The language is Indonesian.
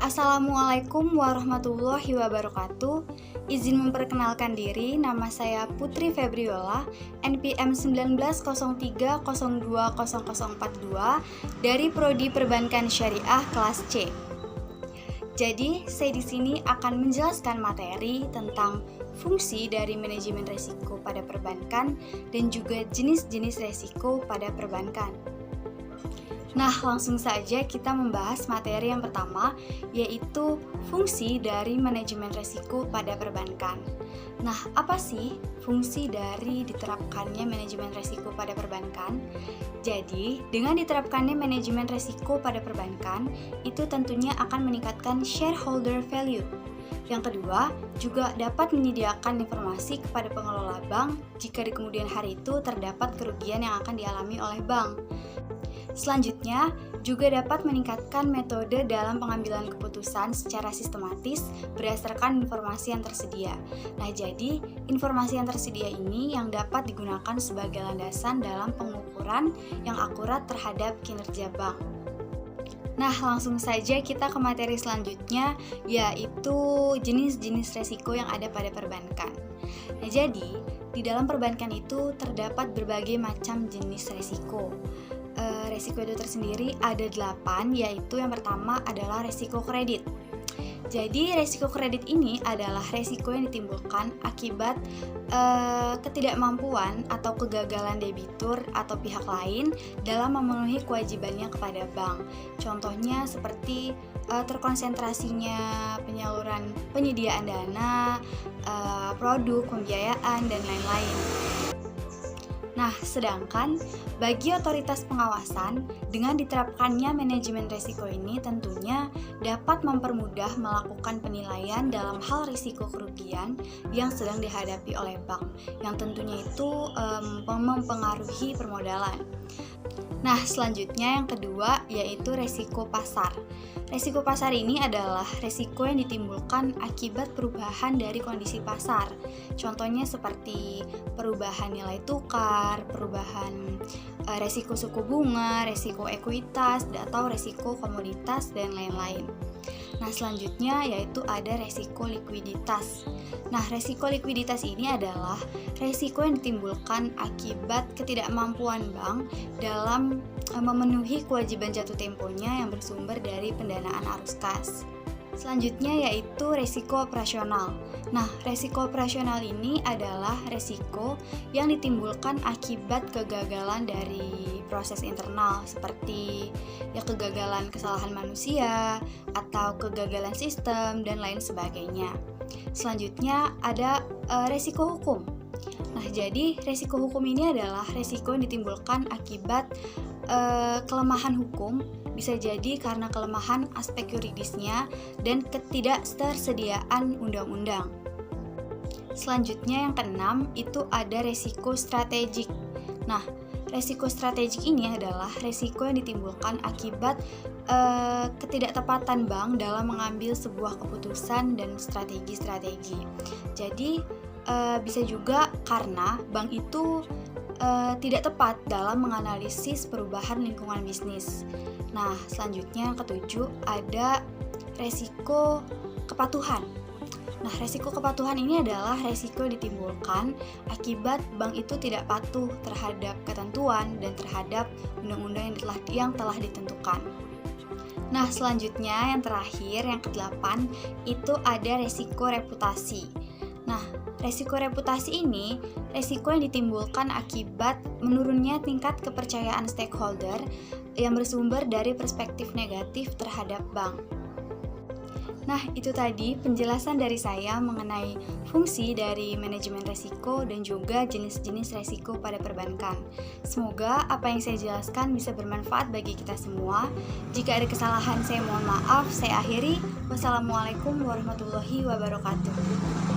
Assalamualaikum warahmatullahi wabarakatuh. Izin memperkenalkan diri, nama saya Putri Febriola, NPM 1903020042 dari Prodi Perbankan Syariah kelas C. Jadi, saya di sini akan menjelaskan materi tentang fungsi dari manajemen risiko pada perbankan dan juga jenis-jenis risiko pada perbankan. Nah, langsung saja kita membahas materi yang pertama, yaitu fungsi dari manajemen risiko pada perbankan. Nah, apa sih fungsi dari diterapkannya manajemen risiko pada perbankan? Jadi, dengan diterapkannya manajemen risiko pada perbankan, itu tentunya akan meningkatkan shareholder value. Yang kedua, juga dapat menyediakan informasi kepada pengelola bank jika di kemudian hari itu terdapat kerugian yang akan dialami oleh bank. Selanjutnya, juga dapat meningkatkan metode dalam pengambilan keputusan secara sistematis berdasarkan informasi yang tersedia. Nah, jadi informasi yang tersedia ini yang dapat digunakan sebagai landasan dalam pengukuran yang akurat terhadap kinerja bank. Nah, langsung saja kita ke materi selanjutnya, yaitu jenis-jenis resiko yang ada pada perbankan. Nah, jadi di dalam perbankan itu terdapat berbagai macam jenis resiko. Resiko itu tersendiri ada 8, yaitu yang pertama adalah resiko kredit. Jadi resiko kredit ini adalah resiko yang ditimbulkan akibat ketidakmampuan atau kegagalan debitur atau pihak lain dalam memenuhi kewajibannya kepada bank. Contohnya seperti terkonsentrasinya penyaluran penyediaan dana, produk, pembiayaan, dan lain-lain. Nah, sedangkan bagi otoritas pengawasan, dengan diterapkannya manajemen risiko ini tentunya dapat mempermudah melakukan penilaian dalam hal risiko kerugian yang sedang dihadapi oleh bank, yang tentunya itu mempengaruhi permodalan. Nah, selanjutnya yang kedua yaitu resiko pasar. Resiko pasar ini adalah resiko yang ditimbulkan akibat perubahan dari kondisi pasar. Contohnya seperti perubahan nilai tukar, perubahan resiko suku bunga, resiko ekuitas, atau resiko komoditas, dan lain-lain. Nah, selanjutnya yaitu ada resiko likuiditas. Nah, resiko likuiditas ini adalah resiko yang ditimbulkan akibat ketidakmampuan bank dalam memenuhi kewajiban jatuh temponya yang bersumber dari pendanaan arus kas. Selanjutnya yaitu resiko operasional. Nah, resiko operasional ini adalah resiko yang ditimbulkan akibat kegagalan dari proses internal seperti kegagalan kesalahan manusia atau kegagalan sistem dan lain sebagainya. Selanjutnya ada resiko hukum. Nah, jadi resiko hukum ini adalah resiko yang ditimbulkan akibat kelemahan hukum, bisa jadi karena kelemahan aspek yuridisnya dan ketidaktersediaan undang-undang. Selanjutnya yang keenam itu ada resiko strategik. Nah, resiko strategik ini adalah resiko yang ditimbulkan akibat ketidaktepatan bank dalam mengambil sebuah keputusan dan strategi-strategi. Jadi bisa juga karena bank itu tidak tepat dalam menganalisis perubahan lingkungan bisnis. Nah, selanjutnya yang ketujuh ada resiko kepatuhan. Nah, resiko kepatuhan ini adalah resiko yang ditimbulkan akibat bank itu tidak patuh terhadap ketentuan dan terhadap undang-undang yang telah ditentukan. Nah, selanjutnya yang terakhir, yang ke-8, itu ada resiko reputasi. Nah, resiko reputasi ini resiko yang ditimbulkan akibat menurunnya tingkat kepercayaan stakeholder yang bersumber dari perspektif negatif terhadap bank. Nah, itu tadi penjelasan dari saya mengenai fungsi dari manajemen risiko dan juga jenis-jenis risiko pada perbankan. Semoga apa yang saya jelaskan bisa bermanfaat bagi kita semua. Jika ada kesalahan, saya mohon maaf. Saya akhiri. Wassalamualaikum warahmatullahi wabarakatuh.